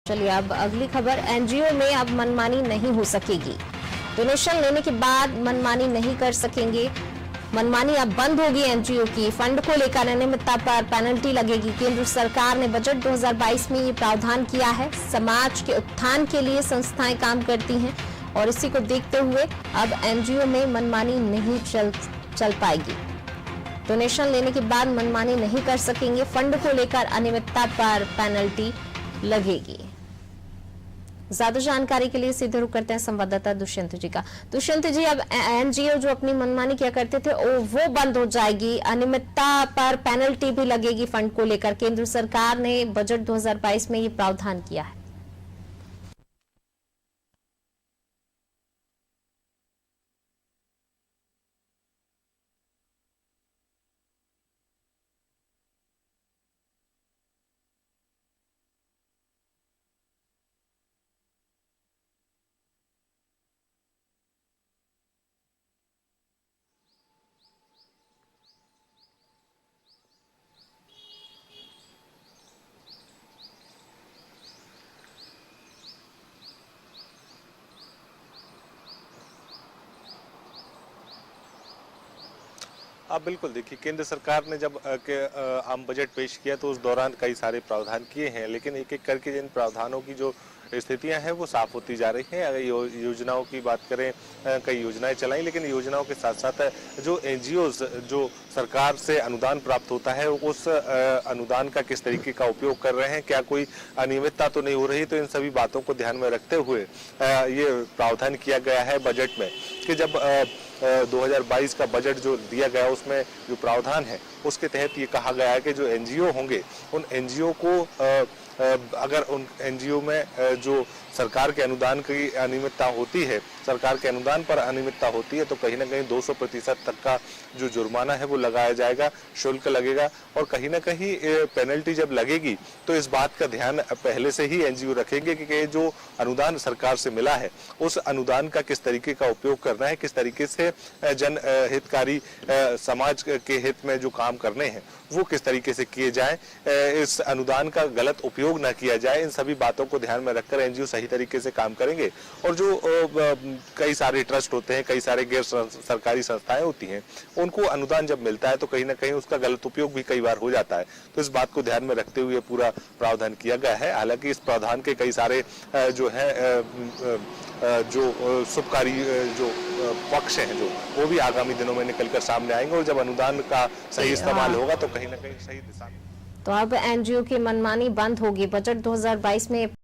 चलिए अब अगली खबर, एनजीओ में अब मनमानी नहीं हो सकेगी। डोनेशन लेने के बाद मनमानी नहीं कर सकेंगे। मनमानी अब बंद होगी एनजीओ की। फंड को लेकर अनियमितता पर पेनल्टी लगेगी। केंद्र सरकार ने बजट 2022 में ये प्रावधान किया है। समाज के उत्थान के लिए संस्थाएं काम करती हैं और इसी को देखते हुए अब एनजीओ में मनमानी नहीं चल पाएगी। डोनेशन लेने के बाद मनमानी नहीं कर सकेंगे। फंड को लेकर अनियमितता पर पेनल्टी लगेगी। ज्यादा जानकारी के लिए सीधे रुक करते हैं संवाददाता दुष्यंत जी का। दुष्यंत जी, अब एनजीओ जो अपनी मनमानी किया करते थे वो बंद हो जाएगी, अनियमितता पर पेनल्टी भी लगेगी। फंड को लेकर केंद्र सरकार ने बजट 2022 में ये प्रावधान किया है। आप बिल्कुल देखिए, केंद्र सरकार ने जब आम बजट पेश किया तो उस दौरान कई सारे प्रावधान किए हैं, लेकिन एक एक करके जिन प्रावधानों की जो स्थितियां हैं वो साफ होती जा रही हैं। अगर योजनाओं की बात करें, कई योजनाएं चलाई, लेकिन योजनाओं के साथ साथ जो एनजीओज जो सरकार से अनुदान प्राप्त होता है उस अनुदान का किस तरीके का उपयोग कर रहे हैं, क्या कोई अनियमितता तो नहीं हो रही। तो इन सभी बातों को ध्यान में रखते हुए ये प्रावधान किया गया है बजट में कि जब 2022 का बजट जो दिया गया उसमें जो प्रावधान है उसके तहत ये कहा गया है कि जो एनजीओ होंगे उन एनजीओ को अगर उन एनजीओ में जो सरकार के अनुदान की अनियमितता होती है, सरकार के अनुदान पर अनियमितता होती है, तो कहीं ना कहीं 200% तक का जो जुर्माना है वो लगाया जाएगा, शुल्क लगेगा। और कहीं ना कहीं पेनल्टी जब लगेगी तो इस बात का ध्यान पहले से ही एनजीओ रखेंगे कि जो अनुदान सरकार से मिला है उस अनुदान का किस तरीके का उपयोग करना है, किस तरीके से जन हितकारी समाज के हित में जो काम करने हैं वो किस तरीके से किए जाए, इस अनुदान का गलत उपयोग न किया जाए। इन सभी बातों को ध्यान में रखकर एनजीओ सही तरीके से काम करेंगे। और जो कई सारे ट्रस्ट होते हैं, कई सारे गैर सरकारी संस्थाएं होती हैं, उनको अनुदान जब मिलता है तो कहीं ना कहीं उसका गलत उपयोग भी कई बार हो जाता है। तो इस बात को ध्यान में रखते हुए पूरा प्रावधान किया गया है। हालांकि इस प्रावधान के कई सारे जो है जो शुभकारी जो पक्ष हैं जो वो भी आगामी दिनों में निकलकर सामने आएंगे और जब अनुदान का सही इस्तेमाल होगा तो कहीं ना कहीं सही दिशा में। तो अब एनजीओ की मनमानी बंद होगी। बजट 2022 में